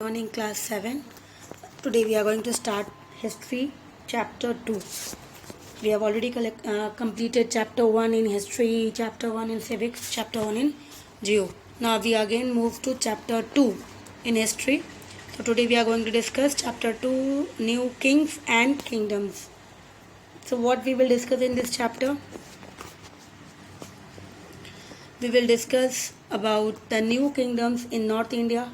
Morning class 7. Today we are going to start history chapter 2. We have already completed chapter 1 in history, chapter 1 in civics, chapter 1 in geo. Now we again move to chapter 2 in history. So today we are going to discuss chapter 2, new kings and kingdoms. So what we will discuss in this chapter? We will discuss about the new kingdoms in North India,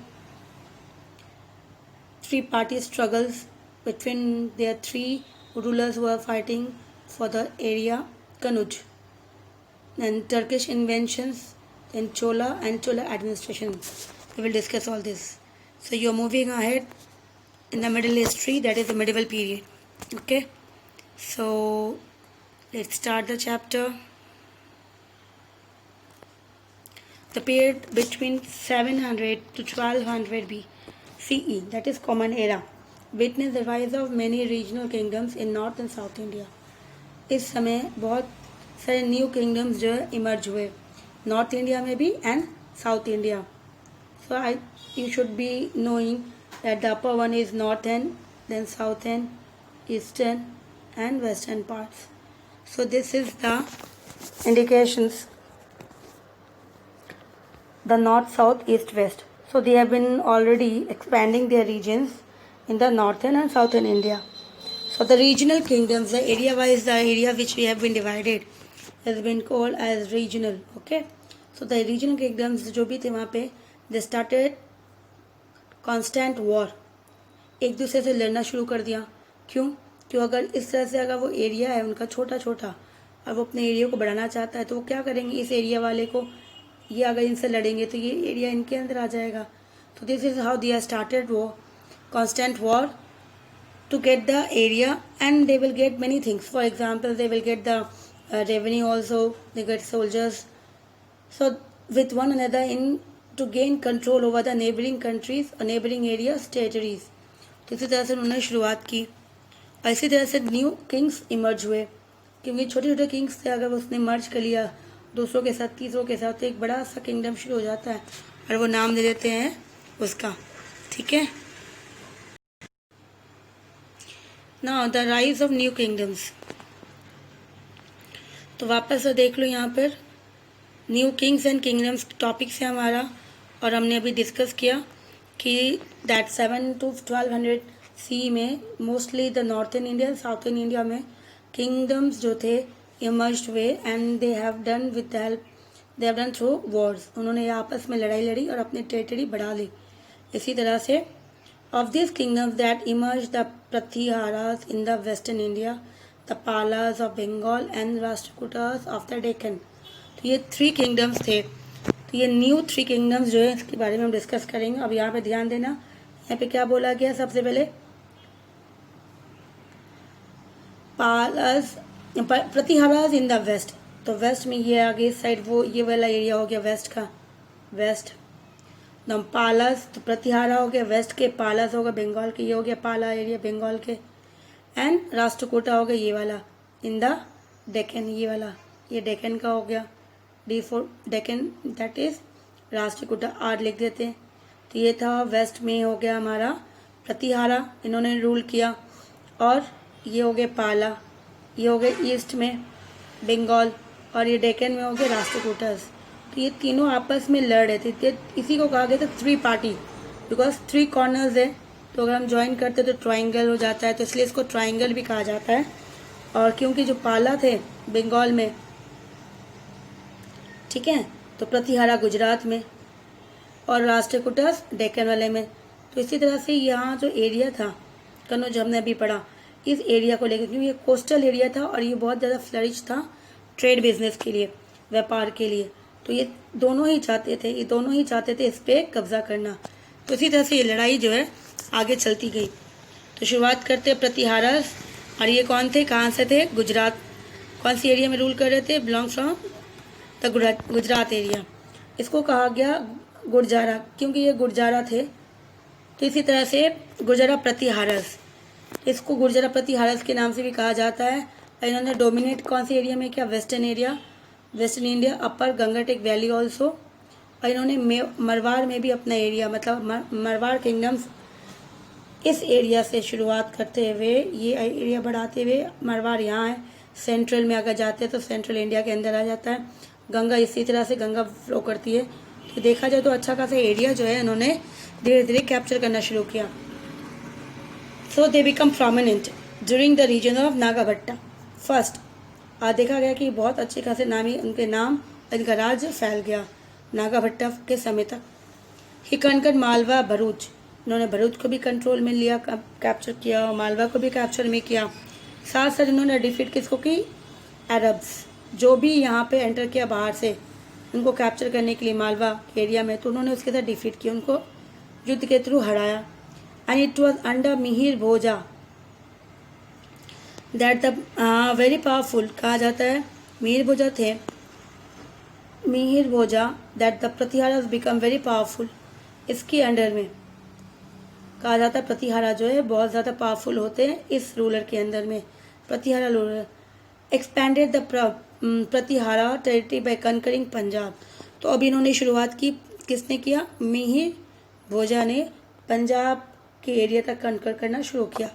three-party struggles between their three rulers who are fighting for the area Kanuj, then Turkish inventions, then Chola and Chola administration. We will discuss all this. So you are moving ahead in the Middle History, that is the medieval period. Okay, so let's start the chapter. The period between 700 to 1200 BCE, that is Common Era, witnessed the rise of many regional kingdoms in North and South India. इस समय बहुत सारे new kingdoms जो है emerge हुए north India में भी and south India. So you should be knowing that the upper one is north end, then south end, eastern and western parts. So this is the indications. The north, south, east, west. So they have been already expanding their regions in the northern and southern India. So the regional kingdoms, the area wise, the area which we have been divided has been called as regional. Okay. So the regional kingdoms जो भी थे वहाँ पे they started constant war. एक दूसरे से लड़ना शुरू कर दिया. क्यों अगर इस तरह से अगर वो एरिया है उनका छोटा छोटा और वो अपने एरिया को बढ़ाना चाहता है तो वो क्या करेंगे, इस एरिया वाले को ये अगर इनसे लड़ेंगे तो ये एरिया इनके अंदर आ जाएगा. तो this is how they are started war, constant war to get the area, and they will get many things. For example, they will get the revenue also, they get soldiers, so with one another in to gain control over the neighboring countries or neighboring areas, territories. तो इसी तरह से उन्होंने शुरुआत की. इसी तरह से न्यू किंग्स इमर्ज हुए, क्योंकि छोटे छोटे किंग्स थे, अगर उसने मर्ज कर लिया दूसरों के साथ, तीसरों के साथ, तो एक बड़ा सा किंगडम शुरू हो जाता है और वो नाम दे देते हैं उसका. ठीक है. Now the rise of new kingdoms. तो वापस से देख लो यहाँ पर new Kings and kingdoms topic से हमारा, और हमने अभी डिस्कस किया कि दैट 7 to 1200 सी में mostly the northern India southern India में किंगडम्स जो थे इमर्ज्ड हुए and they have done with the help, they have done through Wars. उन्होंने आपस में लड़ाई लड़ी और अपनी टेरिटरी बढ़ा ली. इसी तरह से of these kingdoms that emerged, the Pratiharas in the western India, the Palas of Bengal and Rashtrakutas of the Deccan. तो ये थ्री किंगडम्स थे. तो ये न्यू थ्री किंगडम्स जो है इसके बारे में हम डिस्कस करेंगे. अब यहाँ पे ध्यान देना, यहाँ पे क्या बोला गया सबसे पहले, पालास प्रतिहारास इन द वेस्ट. तो वेस्ट में ये आगे इस साइड वो ये वाला एरिया हो गया वेस्ट का, वेस्ट. पालास तो प्रतिहारा हो गया वेस्ट के, पालास होगा बंगाल के, ये हो गया पाला एरिया बंगाल के, एंड राष्ट्रकूटा हो गया ये वाला इन द डेक्कन, ये वाला ये डेक्कन का हो गया, D4 Deccan, that is Rashtrakuta, R लिख देते हैं. तो ये था वेस्ट में हो गया हमारा प्रतिहारा, इन्होंने रूल किया, और ये हो गया पाला, ये हो गया ईस्ट में बंगाल, और ये डेक्कन में हो गया राष्ट्रकूटास. तो ये तीनों आपस में लड़ रहे थे. इसी को कहा गया था three party, because three corners है, तो अगर हम ज्वाइन करते तो ट्राइंगल हो जाता है, तो इसलिए इसको ट्राइंगल भी कहा जाता है. और क्योंकि जो पाला थे बंगाल में, ठीक है, तो प्रतिहारा गुजरात में और राष्ट्रकूटास डेक्कन वाले में. तो इसी तरह से यहाँ जो एरिया था कनौज हमने अभी पढ़ा, इस एरिया को लेकर, क्योंकि ये कोस्टल एरिया था और ये बहुत ज़्यादा फ्लरिश था ट्रेड बिजनेस के लिए, व्यापार के लिए. तो ये दोनों ही चाहते थे इस पे कब्जा करना. तो इसी तरह से ये लड़ाई जो है आगे चलती गई. तो शुरुआत करते हैं प्रतिहारास, और ये कौन थे, कहाँ से थे, गुजरात. कौन सी एरिया में रूल कर रहे थे, belongs from the Gujarat area. इसको कहा गया गुर्जारा, क्योंकि ये गुर्जारा थे. तो इसी तरह से गुर्जारा प्रतिहारस, इसको गुर्जारा प्रतिहारस के नाम से भी कहा जाता है. और इन्होंने डोमिनेट कौन सी एरिया में किया, वेस्टर्न एरिया, वेस्टर्न इंडिया, अपर गंगाटेक वैली ऑल्सो, और इन्होंने मरवाड़ में भी अपना एरिया, मतलब मरवाड़ किंगडम्स इस एरिया से शुरुआत करते हुए ये एरिया बढ़ाते हुए मरवाड़ यहाँ है, सेंट्रल में अगर जाते हैं तो सेंट्रल इंडिया के अंदर आ जाता है। गंगा इसी तरह से गंगा फ्लो करती है। तो देखा जाए तो अच्छा खासा एरिया जो है इन्होंने धीरे धीरे कैप्चर करना शुरू किया। So they become prominent during the region of Nagabhata first. देखा गया कि बहुत अच्छे खासे नामी उनके नाम, इनका राज्य फैल गया नागाभट्टा के समय तक। ही कनकड मालवा भरूच, इन्होंने भरूच को भी कंट्रोल में लिया, कैप्चर किया, और मालवा को भी कैप्चर में किया। साथ साथ इन्होंने डिफीट किसको की, अरब्स जो भी यहाँ पे एंटर किया बाहर से, उनको कैप्चर करने के लिए मालवा के एरिया में, तो उन्होंने उसके साथ डिफीट किया, उनको युद्ध के थ्रू हराया। And it was under Mihir Bhoja that the very powerful, कहा जाता है मिहिर भोजा थे, Mihir Bhoja that the Pratihara become very powerful. इसके अंडर में कहा जाता है प्रतिहारा जो है बहुत ज़्यादा पावरफुल होते हैं इस रूलर के अंदर में। Pratihara ruler expanded the Pratihara territory by conquering Punjab. तो अब इन्होंने शुरुआत की, किसने किया, मिहिर भोजा ने पंजाब के एरिया तक कनकर करना शुरू किया।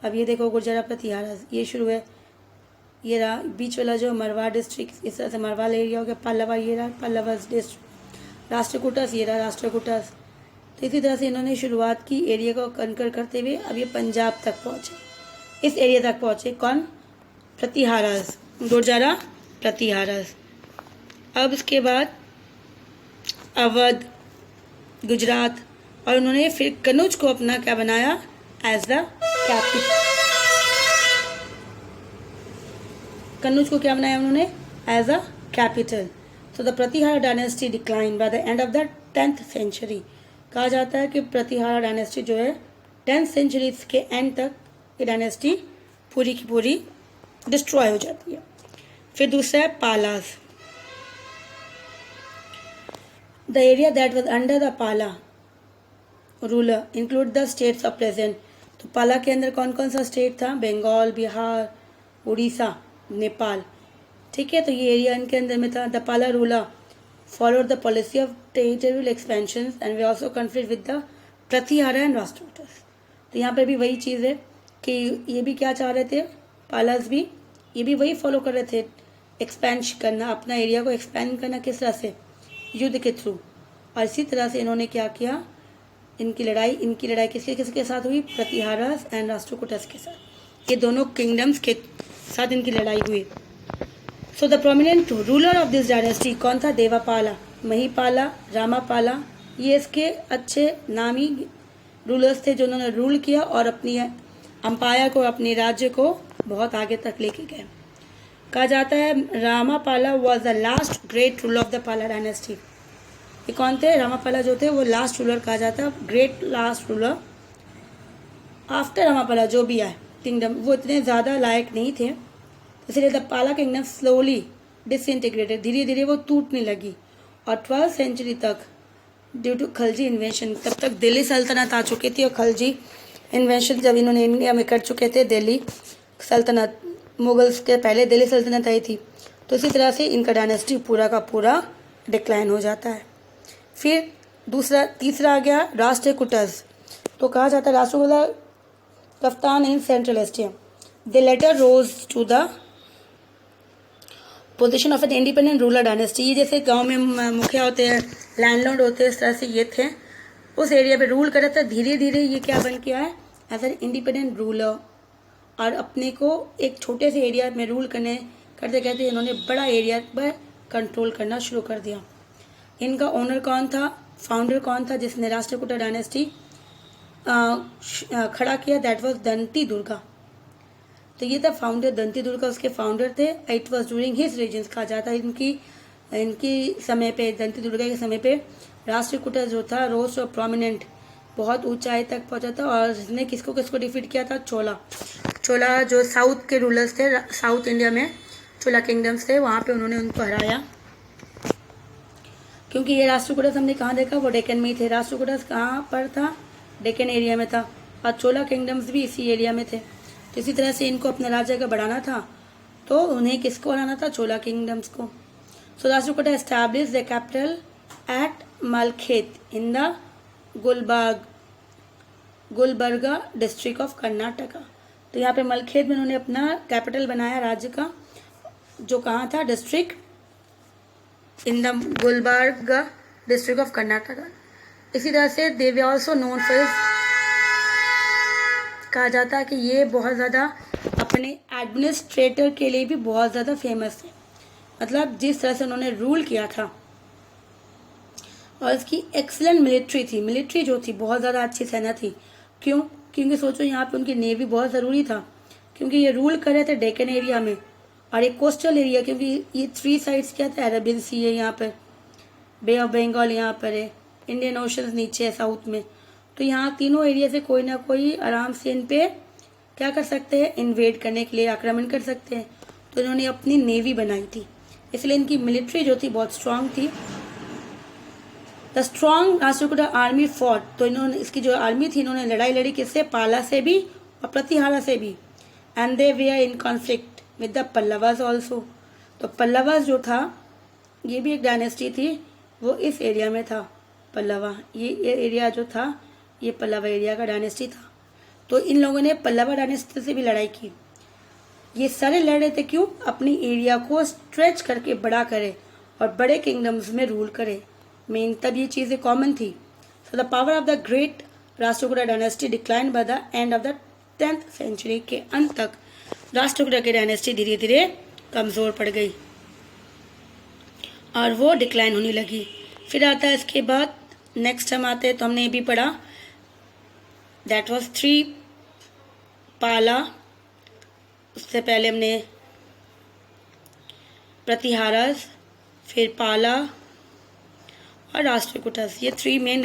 अब ये देखो गुर्जरा प्रतिहारा ये शुरू है, ये रहा बीच वाला जो मरवाड़ डिस्ट्रिक्ट, इस तरह से मरवाड़ एरिया हो गया। पल्लवा ये रहा पल्लवा डिस्ट्रिक्ट, राष्ट्रकूटस ये रहा राष्ट्रकूटस। तो इसी तरह से इन्होंने शुरुआत की एरिया को कनकर करते हुए। अब ये पंजाब तक पहुँचे, इस एरिया तक पहुँचे, कौन, प्रतिहारास, गुर्जरा प्रतिहारास। अब इसके बाद अवध, गुजरात, और उन्होंने फिर कनौज को अपना क्या बनाया, एज द कैपिटल। कनौज को क्या बनाया उन्होंने, as a capital. So the Pratihara dynasty decline by the end of the 10th century. कहा जाता है कि प्रतिहारा डायनेस्टी जो है 10th सेंचुरी के एंड तक ये डायनेस्टी पूरी की पूरी डिस्ट्रॉय हो जाती है। फिर दूसरा है Palas, the area that was under the Pala ruler include the states of present. तो पाला के अंदर कौन कौन सा स्टेट था, बंगाल, बिहार, उड़ीसा, नेपाल, ठीक है। तो ये एरिया इनके अंदर में था। The Pala ruler followed the policy of territorial expansions and we also conflict with the Pratihara and Rashtrakutas. तो यहाँ पे भी वही चीज़ है कि ये भी क्या चाह रहे थे, पालास भी, ये भी वही फॉलो कर रहे थे, एक्सपेंड करना, अपना एरिया को एक्सपेंड करना, किस तरह से, युद्ध के थ्रू। और इसी तरह से इन्होंने क्या किया, इनकी लड़ाई किसके किसके साथ हुई, प्रतिहारास एंड राष्ट्रकूटस के साथ, ये दोनों किंगडम्स के साथ इनकी लड़ाई हुई। So the prominent ruler of this dynasty कौन था, देवापाला, महिपाला, रामापाला, ये इसके अच्छे नामी रूलर्स थे जो उन्होंने रूल किया और अपनी अंपायर को, अपने राज्य को बहुत आगे तक लेके गए। कहा जाता है Ramapala was the last great ruler of the Pala dynasty. ये कौन थे, रामापाला जो थे वो लास्ट रूलर कहा जाता है, ग्रेट लास्ट रूलर। आफ्टर रामापाला जो भी आए किंगडम वो इतने ज़्यादा लायक नहीं थे, इसलिए द पाला किंगडम स्लोली डिसइंटीग्रेटेड, धीरे धीरे वो टूटने लगी। और 12th सेंचुरी तक ड्यू टू खलजी इन्वेंशन, तब तक दिल्ली सल्तनत आ चुकी थी और खलजी इन्वेंशन जब इन्होंने इंडिया में कर चुके थे, दिल्ली सल्तनत, मुगल्स के पहले दिल्ली सल्तनत आई थी। तो इसी तरह से इनका डायनेस्टी पूरा का पूरा डिक्लाइन हो जाता है। फिर तीसरा आ गया राष्ट्रकूटस। तो कहा जाता है राष्ट्रकूट कफ्तान in central Asia, they later rose to the position of an independent ruler dynasty. ये जैसे गांव में मुखिया होते हैं, लैंडलॉर्ड होते हैं, इस तरह से ये थे, उस एरिया पे रूल कर रहे थे। धीरे धीरे ये क्या बन गया है, एज एन इंडिपेंडेंट रूलर, और अपने को एक छोटे से एरिया में रूल करते करते इन्होंने बड़ा एरिया पर कंट्रोल करना शुरू कर दिया। इनका ओनर कौन था, फाउंडर कौन था जिसने राष्ट्रकूट डायनेस्टी खड़ा किया, दैट वाज दंती दुर्गा। तो ये था फाउंडर, दंती दुर्गा उसके फाउंडर थे। It was during his reigns, कहा जाता है इनकी समय पे, दंती दुर्गा के समय पे राष्ट्रकूट जो था रोज और प्रोमिनेंट बहुत ऊंचाई तक पहुंचा था। और इसने किसको किसको डिफीट किया था, चोला जो साउथ के रूलर्स थे, साउथ इंडिया में चोला किंगडम्स थे, वहाँ पे उन्होंने उनको हराया। क्योंकि ये राष्ट्रकूट हमने कहाँ देखा, वो डेक्कन में ही थे। राष्ट्रकूट कहाँ पर था, डेक्कन एरिया में था, और चोला किंगडम्स भी इसी एरिया में थे। तो इसी तरह से इनको अपने राज्य का बढ़ाना था, तो उन्हें किसको हराना था, चोला किंगडम्स को। So Rashtrakuta establish the capital at Malkhed in the Gulbarga district of Karnataka. तो यहाँ पे मलखेत में उन्होंने अपना कैपिटल बनाया राज्य का, जो कहाँ था, district in the Gulbarga district of Karnataka. इसी तरह से दे वे ऑल्सो नोन फॉर, कहा जाता है कि ये बहुत ज़्यादा अपने एडमिनिस्ट्रेटर के लिए भी बहुत ज़्यादा फेमस है, मतलब जिस तरह से उन्होंने रूल किया था। और इसकी एक्सीलेंट मिलिट्री थी, मिलिट्री जो थी बहुत ज़्यादा अच्छी सेना थी। क्यों? क्योंकि सोचो यहाँ पे उनकी नेवी बहुत ज़रूरी था, क्योंकि ये रूल कर रहे थे डेक्कन एरिया में और एक कोस्टल एरिया, क्योंकि ये 3 साइड्स क्या था, अरबियन सी है यहाँ पर, बे ऑफ बंगाल यहाँ पर है, इंडियन ओशन नीचे है साउथ में। तो यहाँ तीनों एरिया से कोई ना कोई आराम से इन पे क्या कर सकते हैं, इन्वेड करने के लिए आक्रमण कर सकते हैं। तो इन्होंने अपनी नेवी बनाई थी, इसलिए इनकी मिलिट्री जो थी बहुत स्ट्रांग थी। The strong Rashtrakuta army fought, तो इन्होंने इसकी जो आर्मी थी इन्होंने लड़ाई लड़ी किससे, पाला से भी और प्रतिहारा से भी। And they way in conflict with the Pallavas also. तो पल्लवास जो था ये भी एक डायनेस्टी थी, वो इस एरिया में था, पल्लवा, ये एरिया जो था ये पल्लवा एरिया का डायनेस्टी था। तो इन लोगों ने पल्लवा डायनेस्टी से भी लड़ाई की। ये सारे लड़ रहे थे क्यों, अपनी एरिया को स्ट्रेच करके बड़ा करे और बड़े किंगडम्स में रूल करे। मेन तब ये चीज़ें कॉमन थी। So the power of the great Rashtrakuta dynasty decline by the end of the 10th century, के अंत तक राष्ट्रकूटा की डायनेस्टी धीरे धीरे कमज़ोर पड़ गई और वो डिक्लाइन होने लगी। फिर आता है इसके बाद नेक्स्ट हम आते हैं, तो हमने ये भी पढ़ा, दैट वाज 3 पाला, उससे पहले हमने प्रतिहारस, फिर पाला और राष्ट्रकूटस, ये 3 मेन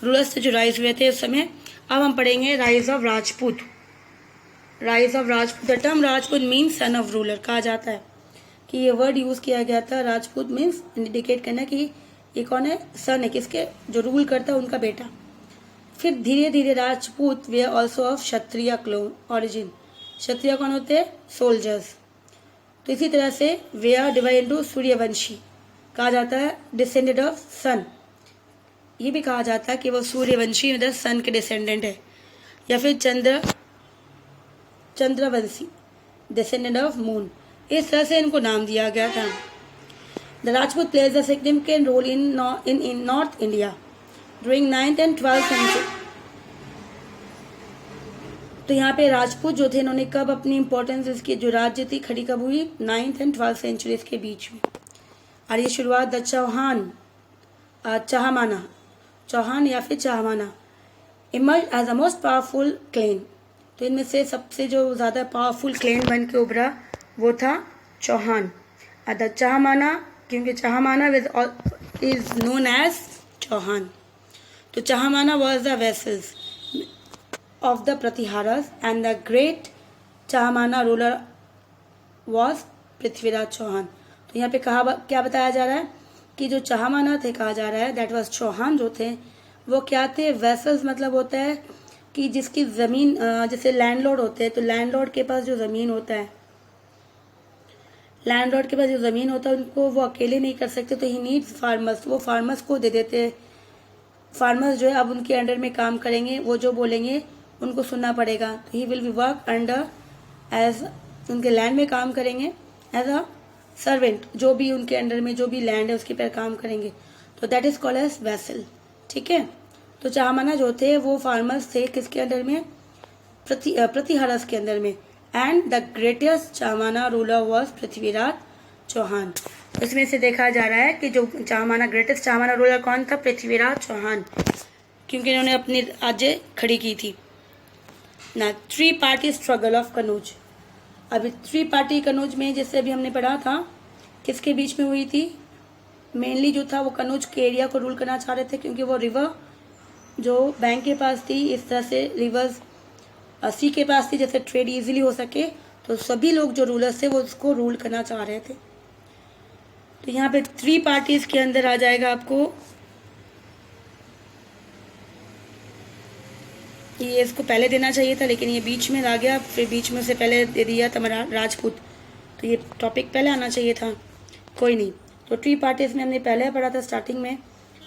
रूलर्स थे जो राइज हुए थे उस समय। अब हम पढ़ेंगे rise of Rajput. Rise of Rajput, the term Rajput means son of ruler. कहा जाता है कि ये वर्ड यूज किया गया था, राजपूत मीन्स इंडिकेट करना कि ये कौन है, सन है किसके, जो रूल करता है उनका बेटा। फिर धीरे धीरे राजपूत वे also of Kshatriya clan origin. Kshatriya कौन होते हैं, सोल्जर्स। तो इसी तरह से वे आर डिवाइड इनटू सूर्यवंशी, कहा जाता है डिसेंडेंट ऑफ सन। ये भी कहा जाता है कि वो सूर्यवंशी मतलब सन के डिसेंडेंट है, या फिर चंद्रवंशी डिसेंडेंट ऑफ मून। इस तरह से इनको नाम दिया गया था। The Rajput plays a significant role in north India during 9th and 12th century. तो यहाँ पे राजपूत जो थे इन्होंने कब अपनी इंपॉर्टेंस, इसकी जो राज्य थी खड़ी कब हुई, 9th and 12th सेंचुरीज के बीच में। और ये शुरुआत द चौहान या फिर Chahamana emerge as the most powerful clan. तो इनमें से सबसे जो ज़्यादा पावरफुल क्लेन बन के उभरा वो था चौहान। द चाहमाना, क्योंकि Chahamana is known as Chauhan. तो Chahamana was the vassals of the Pratiharas and the great Chahamana ruler was Prithviraj Chauhan. तो यहाँ पे क्या बताया जा रहा है कि जो चाहमाना थे, कहा जा रहा है दैट वाज चौहान जो थे वो क्या थे, वेसल्स मतलब होता है कि जिसकी ज़मीन, जैसे लैंडलॉर्ड होते हैं, तो लैंडलॉर्ड के पास जो ज़मीन होता है, लैंडलॉर्ड के पास जो ज़मीन होता है उनको वो अकेले नहीं कर सकते, तो ही नीड्स फार्मर्स, वो फार्मर्स को दे देते हैं। फार्मर्स जो है अब उनके अंडर में काम करेंगे, वो जो बोलेंगे उनको सुनना पड़ेगा। तो he will be work under as, उनके लैंड में काम करेंगे एज अ सर्वेंट, जो भी उनके अंडर में जो भी लैंड है उसके पर काम करेंगे। तो that is called as vassal, ठीक है। तो चाहमाना जो थे वो फार्मर्स थे किसके अंडर में, प्रतिहारस के अंदर में। And the greatest Chahamana ruler was Prithviraj Chauhan. इसमें से देखा जा रहा है कि जो ग्रेटेस्ट चाहमाना रूलर कौन था, पृथ्वीराज चौहान, क्योंकि इन्होंने अपनी राज्य खड़ी की थी ना। 3 पार्टी स्ट्रगल ऑफ कनौज। अभी 3 पार्टी कनौज में, जैसे अभी हमने पढ़ा था, किसके बीच में हुई थी, मेनली जो था वो कनौज के एरिया को रूल करना चाह रहे थे, क्योंकि वो रिवर जो बैंक के पास थी, इस तरह से रिवर्स सी के पास थी, जैसे ट्रेड इजीली हो सके। तो सभी लोग जो रूलर्स थे वो उसको रूल करना चाह रहे थे। तो यहाँ पे 3 पार्टीज के अंदर आ जाएगा आपको, ये इसको पहले देना चाहिए था लेकिन ये बीच में आ गया, फिर बीच में से पहले दे दिया था राजपूत, तो ये टॉपिक पहले आना चाहिए था, कोई नहीं। तो ट्री पार्टीज में हमने पहले पढ़ा था स्टार्टिंग में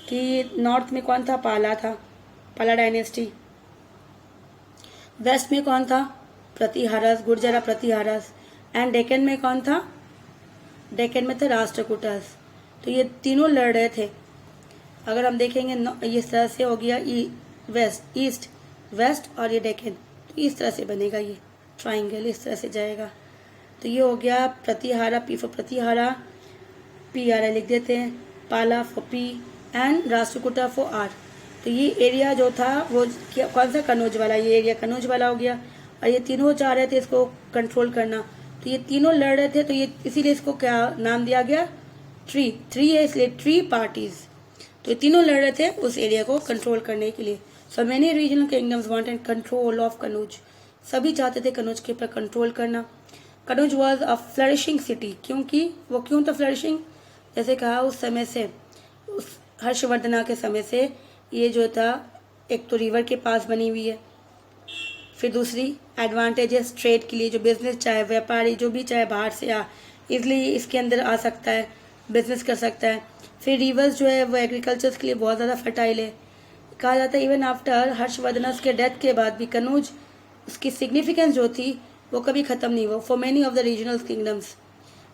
कि नॉर्थ में कौन था, पाला था, पाला डायनेस्टी। वेस्ट में कौन था, प्रतिहारस, गुर्जरा प्रतिहारस। एंड डेक्कन में कौन था, डेक्कन में था राष्ट्रकूटस। तो ये तीनों लड़ रहे थे। अगर हम देखेंगे ये इस तरह से हो गया, वेस्ट, ईस्ट, वेस्ट और ये डेक्कन, तो इस तरह से बनेगा, ये ट्राइंगल इस तरह से जाएगा। तो ये हो गया Pratihara, P for Pratihara, P R लिख देते हैं, Pala for P and Rashtrakuta for R. तो ये एरिया जो था वो कौन सा, कनौज वाला, ये एरिया कनौज वाला हो गया। और ये तीनों चाह रहे थे इसको कंट्रोल करना, तो ये तीनों लड़ रहे थे, तो ये इसीलिए इसको क्या नाम दिया गया, ट्री है, इसलिए ट्री पार्टीज। तो ये तीनों लड़ रहे थे उस एरिया को कंट्रोल करने के लिए। So many regional kingdoms wanted control of Kannauj, सभी चाहते थे कनौज के ऊपर कंट्रोल करना। Kannauj was a flourishing city, क्योंकि वो क्यों था फ्लरिशिंग, जैसे कहा उस समय से, उस हर्षवर्धना के समय से ये जो था, एक तो रिवर के पास बनी हुई है, फिर दूसरी एडवांटेजेस ट्रेड के लिए, जो बिजनेस चाहे, व्यापारी जो भी चाहे बाहर से इजली इसके अंदर आ सकता है, बिजनेस कर सकता है। फिर रिवर्स जो है वो एग्रीकल्चर के लिए बहुत ज़्यादा फर्टाइल है। कहा जाता है इवन आफ्टर हर्षवर्धन के डेथ के बाद भी कनौज, उसकी सिग्निफिकेंस जो थी वो कभी ख़त्म नहीं हुआ। For many of the regional kingdoms,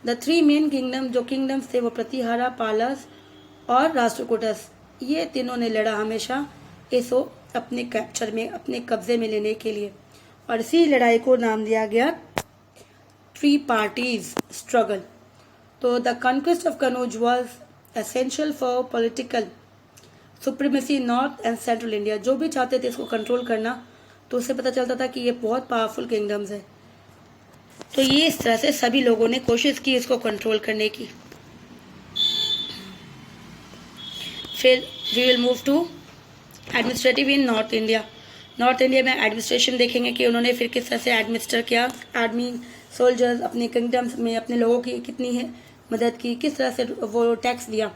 the three main kingdom जो किंगडम्स थे वो प्रतिहारा, पालस और राष्ट्रकूटस, ये तीनों ने लड़ा हमेशा इसको अपने कैप्चर में, अपने कब्जे में लेने के लिए। और इसी लड़ाई को नाम दिया गया ट्री पार्टीज स्ट्रगल। तो the conquest of Kannauj was essential for political supremacy north and central India. जो भी चाहते थे इसको कंट्रोल करना, तो उससे पता चलता था कि ये बहुत पावरफुल किंगडम्स है। तो ये इस तरह से सभी लोगों ने कोशिश की इसको कंट्रोल करने की। फिर we will move to administrative in north India. North India में एडमिनिस्ट्रेशन देखेंगे कि उन्होंने फिर किस तरह से एडमिनिस्टर किया, आर्मी, सोल्जर्स, अपने किंगडम्स में अपने लोगों की कितनी है मदद की, किस तरह से वो टैक्स दिया।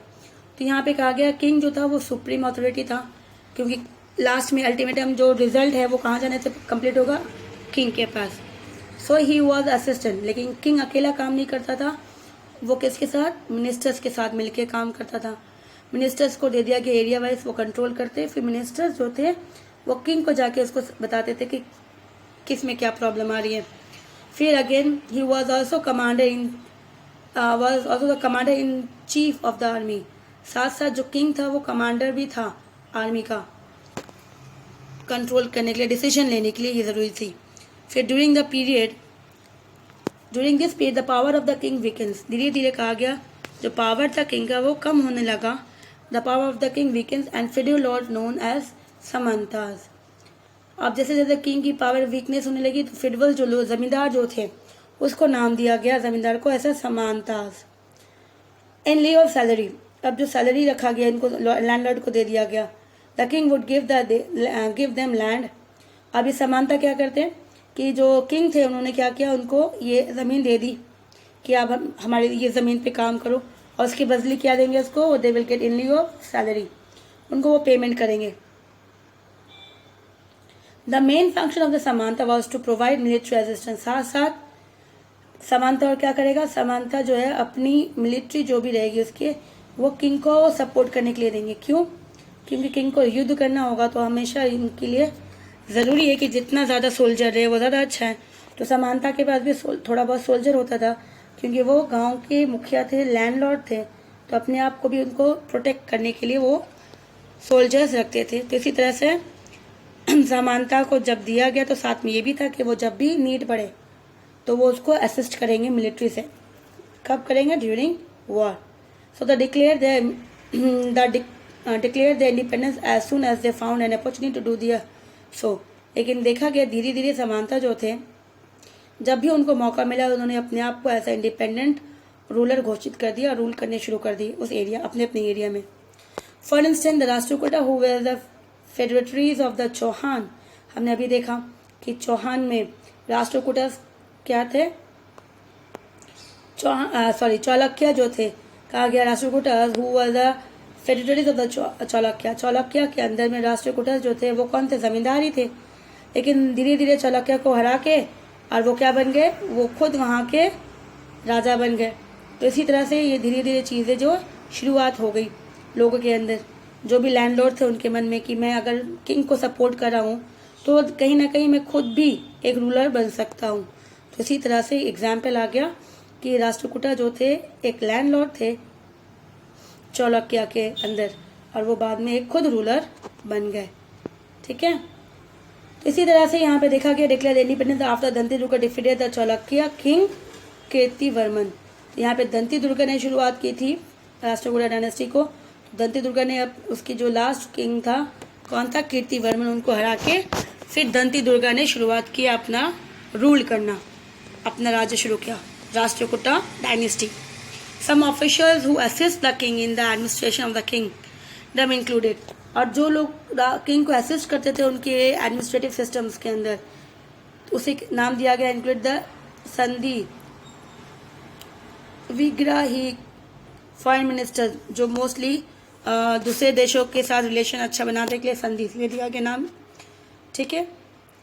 तो यहाँ पे कहा गया किंग जो था वो सुप्रीम अथॉरिटी था, क्योंकि लास्ट में अल्टीमेटम जो रिजल्ट है वो कहाँ जाने से कंप्लीट होगा, किंग के पास। सो ही वॉज असिस्टेंट, लेकिन किंग अकेला काम नहीं करता था, वो किसके साथ, मिनिस्टर्स के साथ मिलकर काम करता था। मिनिस्टर्स को दे दिया कि एरिया वाइज वो कंट्रोल करते, फिर मिनिस्टर्स जो थे वो किंग को जाके उसको बताते थे कि किस में क्या प्रॉब्लम आ रही है। फिर again he was also the commander in chief of the army. साथ साथ जो किंग था वो कमांडर भी था आर्मी का, कंट्रोल करने के लिए, डिसीजन लेने के लिए ये ज़रूरी थी। फिर during this period the power of the king weakens, धीरे धीरे कहा गया जो पावर था किंग का वो कम होने लगा। The power of the king weakens and feudal lord known as samantas. अब जैसे जैसे किंग की पावर वीकनेस होने लगी तो फेडरल जो लोग जमींदार जो थे उसको नाम दिया गया जमींदार को ऐसा समांताज। इन लिeu ऑफ सैलरी, अब जो सैलरी रखा गया इनको लैंडलॉर्ड को दे दिया गया। The king would give them land. अब ये समानता क्या करते हैं कि जो किंग थे उन्होंने क्या किया, उनको ये ज़मीन दे दी कि आप हमारे ये ज़मीन पे काम करो, और उसकी बदली क्या देंगे उसको, they will get in lieu of salary, उनको वो पेमेंट करेंगे। The main function of the samanta was to provide military assistance. साथ साथ समानता और क्या करेगा, समानता जो है अपनी मिलिट्री जो भी रहेगी उसके, वो किंग को सपोर्ट करने के लिए देंगे। क्यों, क्योंकि किंग को युद्ध करना होगा तो हमेशा इनके लिए ज़रूरी है कि जितना ज़्यादा सोल्जर रहे वो ज़्यादा अच्छा है। तो समानता के पास भी थोड़ा बहुत सोल्जर होता था, क्योंकि वो गांव के मुखिया थे, लैंडलॉर्ड थे, तो अपने आप को भी उनको प्रोटेक्ट करने के लिए वो सोल्जर्स रखते थे। तो इसी तरह से समानता को जब दिया गया तो साथ में ये भी था कि वो जब भी नीड पड़े तो वो उसको असिस्ट करेंगे मिलिट्री से। कब करेंगे, during war. So the declare the independence as soon as they found an opportunity to do their so. लेकिन देखा गया धीरे धीरे समानता जो थे जब भी उनको मौका मिला उन्होंने अपने आप को ऐसा इंडिपेंडेंट रूलर घोषित कर दिया और रूल करने शुरू कर दिए उस एरिया, अपने अपने एरिया में। For instance the Rashtrakuta who were the feudatories of the Chauhan, हमने अभी देखा कि चौहान में राष्ट्रकूटा क्या थे, चालुक्य जो थे, कहा गया Rashtrakuta who were the feudatories of the Chalukya. Chalukya के अंदर में राष्ट्रकूटा जो थे वो कौन थे, जमींदार ही थे, लेकिन धीरे धीरे चालुक्य को हरा के और वो क्या बन गए, वो खुद वहाँ के राजा बन गए। तो इसी तरह से ये धीरे धीरे चीज़ें जो शुरुआत हो गई लोगों के अंदर, जो भी लैंडलॉर्ड थे उनके मन में कि मैं अगर किंग को सपोर्ट कर रहा हूँ तो कहीं ना कहीं मैं खुद भी एक रूलर बन सकता हूँ। तो इसी तरह से एग्जाम्पल आ गया कि राष्ट्रकूटा जो थे एक लैंडलॉर्ड थे चालुक्य के अंदर, और वो बाद में एक खुद रूलर बन गए। ठीक है, तो इसी तरह से यहाँ पे देखा गया declare independence after Danti Durga defeated the Chalukya king Kirtivarman. तो यहाँ पे दंती दुर्गा ने शुरुआत की थी राष्ट्रकूटा डायनेस्टी को। दंती दुर्गा ने अब उसकी जो लास्ट किंग था कौन था, कीर्तिवर्मन, उनको हरा के फिर दंती दुर्गा ने शुरुआत किया अपना रूल करना, अपना राज्य शुरू किया, Rashtrakuta dynasty. Some officials who assist the king in the administration of the kingdom included, और जो लोग किंग को असिस्ट करते थे उनके एडमिनिस्ट्रेटिव सिस्टम्स के अंदर, उसे नाम दिया गया इंक्लूड द संधि विग्राही फॉरेन मिनिस्टर, जो मोस्टली दूसरे देशों के साथ रिलेशन अच्छा बनाने के लिए संधि इसलिए दिया गया नाम। ठीक है,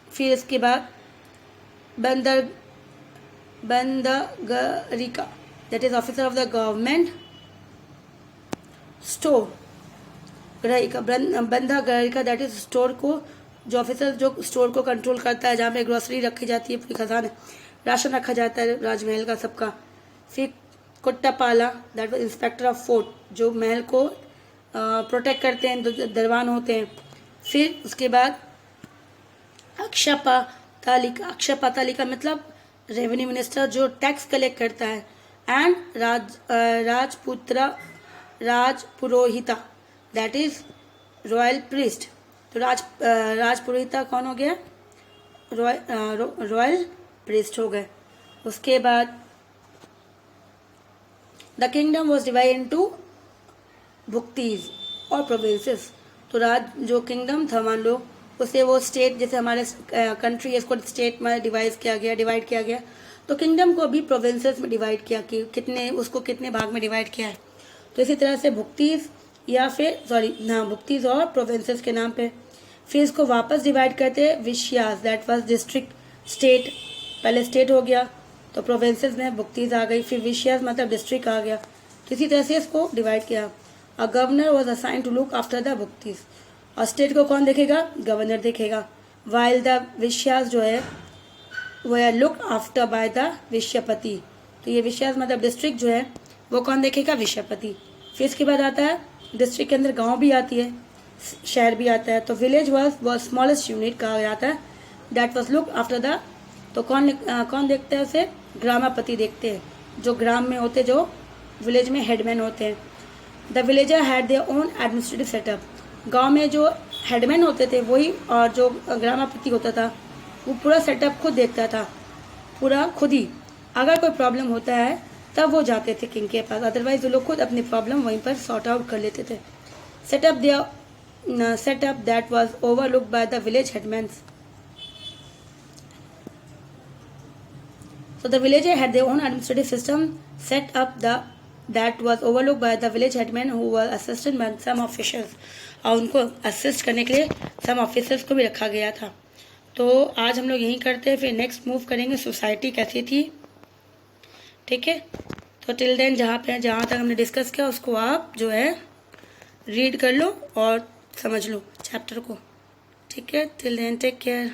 फिर इसके बाद Bhandagarika that is officer of the government store, Bhandagarika that is store को, जो ऑफिसर जो स्टोर को कंट्रोल करता है, जहाँ पे ग्रोसरी रखी जाती है, पूरी खजाना राशन रखा जाता है राजमहल का सबका। फिर Kuttapala that was inspector of fort, जो महल को प्रोटेक्ट करते हैं, दरबान होते हैं। फिर उसके बाद अक्षपातालिका, अक्षपातालिका मतलब रेवेन्यू मिनिस्टर जो टैक्स कलेक्ट करता है। And Rajpurohita that is royal priest. तो राजपुरोहिता कौन हो गया, रॉयल प्रीस्ट हो गए। उसके बाद the kingdom was divide into bhuktis और प्रोविंसेस। तो जो किंगडम था मान लो उसे वो स्टेट, जैसे हमारे कंट्री है इसको स्टेट में डिवाइड किया गया, तो किंगडम को भी प्रोविंसेस में डिवाइड किया कि कितने भाग में डिवाइड किया है। तो इसी तरह से भुक्तीज या फिर भुक्तीज और प्रोविंसेस के नाम पे। फिर इसको वापस डिवाइड करते हैं विशयास दैट वाज डिस्ट्रिक्ट स्टेट, पहले स्टेट हो गया तो प्रोविंसेस में भुक्तीज आ गई, फिर विशयास मतलब डिस्ट्रिक्ट आ गया। तो इसी तरह से इसको डिवाइड किया। A governor was assign to look after the bhuktis, और स्टेट को कौन देखेगा, गवर्नर देखेगा। वाइल द विशयास जो है वो है लुक आफ्टर बाय द विषयपति। तो ये विशयास मतलब डिस्ट्रिक्ट जो है वो कौन देखेगा, विषयपति। फिर इसके बाद आता है डिस्ट्रिक्ट के अंदर गांव भी आती है, शहर भी आता है। तो विलेज वॉज स्मॉलेस्ट यूनिट कहा जाता है that was look after the, तो कौन देखते हैं उसे, ग्रामापति देखते हैं, जो ग्राम में होते, जो विलेज में हेडमैन होते हैं। The villager had their own administrative setup, गांव में जो हेडमैन होते थे वही, और जो ग्रामापति होता था वो पूरा सेटअप खुद देखता था, पूरा खुद ही। अगर कोई प्रॉब्लम होता है तब वो जाते थे किंग के पास, अदरवाइज वो लोग खुद अपनी प्रॉब्लम वहीं पर सॉर्ट आउट कर लेते थे। Setup that was overlooked by the village headmans. So the villager had their own administrative system set up that was overlooked by the village headmen who were assisted by some officials, और उनको assist करने के लिए some officers को भी रखा गया था। तो आज हम लोग यहीं करते हैं, फिर नेक्स्ट मूव करेंगे सोसाइटी कैसी थी। ठीक है, तो टिल देन जहाँ तक हमने डिस्कस किया उसको आप जो है रीड कर लो और समझ लो चैप्टर को। ठीक है, टिल देन टेक केयर।